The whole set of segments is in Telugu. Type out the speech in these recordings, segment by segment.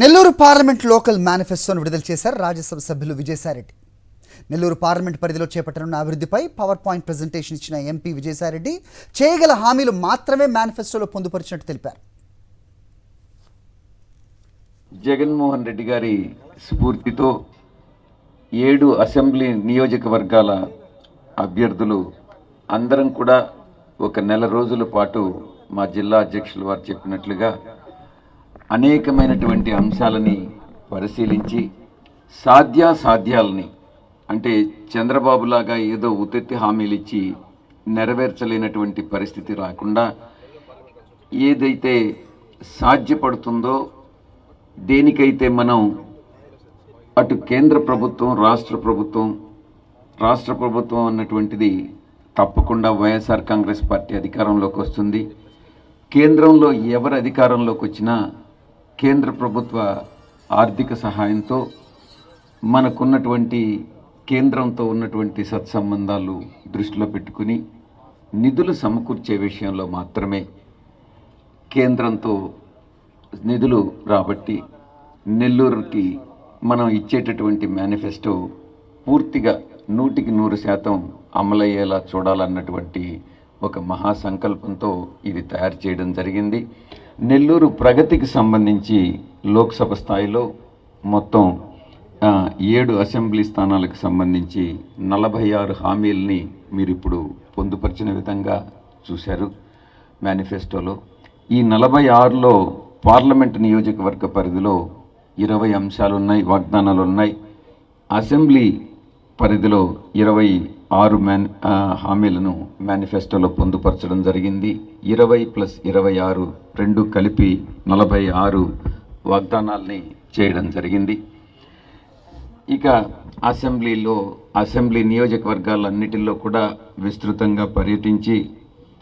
నెల్లూరు పార్లమెంట్ లోకల్ మేనిఫెస్టోను విడుదల చేశారు రాజ్యసభ సభ్యులు విజయసాయిరెడ్డి. నెల్లూరు పార్లమెంట్ పరిధిలో చేపట్టనున్న అభివృద్ధిపై పవర్ పాయింట్ ప్రెజెంటేషన్ ఇచ్చిన ఎంపీ విజయసాయిరెడ్డి చేయగల హామీలు మాత్రమే మేనిఫెస్టోలో పొందుపరిచినట్టు తెలిపారు. జగన్మోహన్ రెడ్డి గారి స్ఫూర్తితో 7 అసెంబ్లీ నియోజకవర్గాల అభ్యర్థులు అందరం కూడా ఒక నెల రోజుల పాటు మా జిల్లా అధ్యక్షులు వారు చెప్పినట్లుగా అనేకమైనటువంటి అంశాలని పరిశీలించి సాధ్యాసాధ్యాలని, అంటే చంద్రబాబు లాగా ఏదో ఉత్తెత్తి హామీలు ఇచ్చి నెరవేర్చలేనటువంటి పరిస్థితి రాకుండా ఏదైతే సాధ్యపడుతుందో, దేనికైతే మనం అటు కేంద్ర ప్రభుత్వం రాష్ట్ర ప్రభుత్వం అన్నటువంటిది తప్పకుండా వైఎస్ఆర్ కాంగ్రెస్ పార్టీ అధికారంలోకి వస్తుంది. కేంద్రంలో ఎవరు అధికారంలోకి వచ్చినా కేంద్ర ప్రభుత్వ ఆర్థిక సహాయంతో మనకున్నటువంటి కేంద్రంతో ఉన్నటువంటి సత్సంబంధాలు దృష్టిలో పెట్టుకుని నిధులు సమకూర్చే విషయంలో మాత్రమే కేంద్రంతో నిధులు రాబట్టి నెల్లూరుకి మనం ఇచ్చేటటువంటి మేనిఫెస్టో పూర్తిగా 100% అమలయ్యేలా చూడాలన్నటువంటి ఒక మహాసంకల్పంతో ఇది తయారు చేయడం జరిగింది. నెల్లూరు ప్రగతికి సంబంధించి లోక్సభ స్థాయిలో మొత్తం 7 అసెంబ్లీ స్థానాలకు సంబంధించి 46 హామీలని మీరు ఇప్పుడు పొందుపరిచిన విధంగా చూశారు మేనిఫెస్టోలో. ఈ 46లో పార్లమెంట్ నియోజకవర్గ పరిధిలో 20 అంశాలు ఉన్నాయి, వాగ్దానాలు ఉన్నాయి. అసెంబ్లీ పరిధిలో 26 హామీలను మేనిఫెస్టోలో పొందుపరచడం జరిగింది. 20+26 రెండు కలిపి 46 వాగ్దానాల్ని చేయడం జరిగింది. ఇక అసెంబ్లీ నియోజకవర్గాలన్నిటిలో కూడా విస్తృతంగా పర్యటించి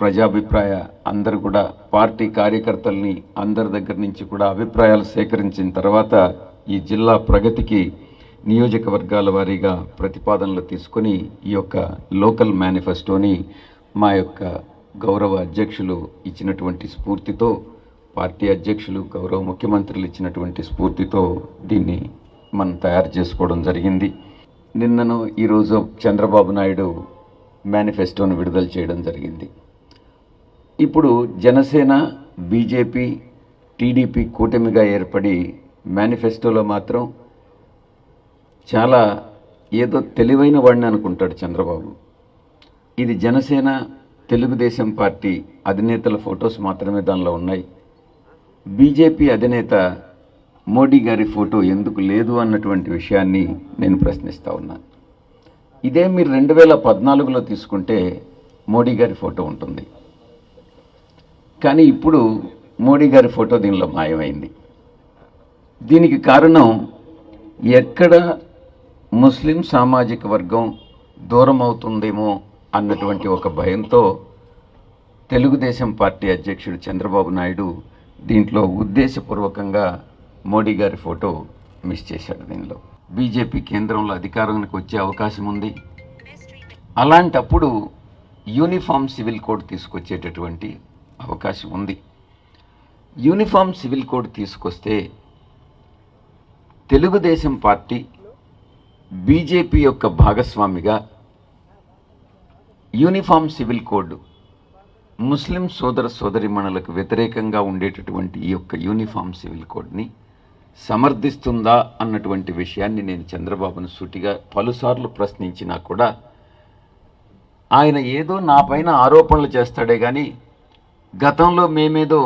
ప్రజాభిప్రాయ అందరూ కూడా పార్టీ కార్యకర్తల్ని అందరి దగ్గర నుంచి కూడా అభిప్రాయాలు సేకరించిన తర్వాత ఈ జిల్లా ప్రగతికి నియోజకవర్గాల వారీగా ప్రతిపాదనలు తీసుకొని ఈ యొక్క లోకల్ మేనిఫెస్టోని మా యొక్క గౌరవ అధ్యక్షులు ఇచ్చినటువంటి స్ఫూర్తితో, పార్టీ అధ్యక్షులు గౌరవ ముఖ్యమంత్రులు ఇచ్చినటువంటి స్ఫూర్తితో దీన్ని మనం తయారు చేసుకోవడం జరిగింది. నిన్నను ఈరోజు చంద్రబాబు నాయుడు మేనిఫెస్టోను విడుదల చేయడం జరిగింది. ఇప్పుడు జనసేన, బీజేపీ, టీడీపీ కూటమిగా ఏర్పడి మేనిఫెస్టోలో మాత్రం చాలా ఏదో తెలివైన వాడిని అనుకుంటాడు చంద్రబాబు. ఇది జనసేన, తెలుగుదేశం పార్టీ అధినేతల ఫొటోస్ మాత్రమే దానిలో ఉన్నాయి. బీజేపీ అధినేత మోడీ గారి ఫోటో ఎందుకు లేదు అన్నటువంటి విషయాన్ని నేను ప్రశ్నిస్తూ ఉన్నాను. ఇదే మీరు 2014లో తీసుకుంటే మోడీ గారి ఫోటో ఉంటుంది, కానీ ఇప్పుడు మోడీ గారి ఫోటో దీనిలో మాయమైంది. దీనికి కారణం ఎక్కడ ముస్లిం సామాజిక వర్గం దూరం అవుతుందేమో అన్నటువంటి ఒక భయంతో తెలుగుదేశం పార్టీ అధ్యక్షుడు చంద్రబాబు నాయుడు దీంట్లో ఉద్దేశపూర్వకంగా మోడీ గారి ఫోటో మిస్ చేశాడు. దీనిలో బీజేపీ కేంద్రంలో అధికారానికి వచ్చే అవకాశం ఉంది. అలాంటప్పుడు యూనిఫామ్ సివిల్ కోడ్ తీసుకొచ్చేటటువంటి అవకాశం ఉంది. యూనిఫామ్ సివిల్ కోడ్ తీసుకొస్తే తెలుగుదేశం పార్టీ బీజేపీ యొక్క భాగస్వామిగా యూనిఫామ్ సివిల్ కోడ్ ముస్లిం సోదరిమణులకు వ్యతిరేకంగా ఉండేటటువంటి ఈ యొక్క యూనిఫామ్ సివిల్ కోడ్ని సమర్థిస్తుందా అన్నటువంటి విషయాన్ని నేను చంద్రబాబును సూటిగా పలుసార్లు ప్రశ్నించినా కూడా ఆయన ఏదో నా పైన ఆరోపణలు చేస్తాడే కానీ గతంలో మేమేదో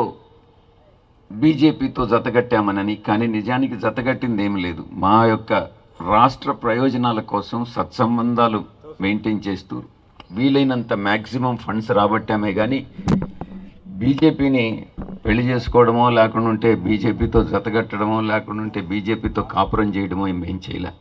బీజేపీతో జతగట్టామనని, కానీ నిజానికి జతగట్టింది ఏమి లేదు. మా యొక్క రాష్ట్ర ప్రయోజనాల కోసం సత్సంబంధాలు మెయింటైన్ చేస్తూ వీలైనంత మ్యాక్సిమం ఫండ్స్ రాబట్టామే కానీ బీజేపీని పెళ్లి చేసుకోవడమో, లేకుండా ఉంటే బీజేపీతో జతగట్టడమో, లేకుండా ఉంటే బీజేపీతో కాపురం చేయడమో ఏం చేయలే.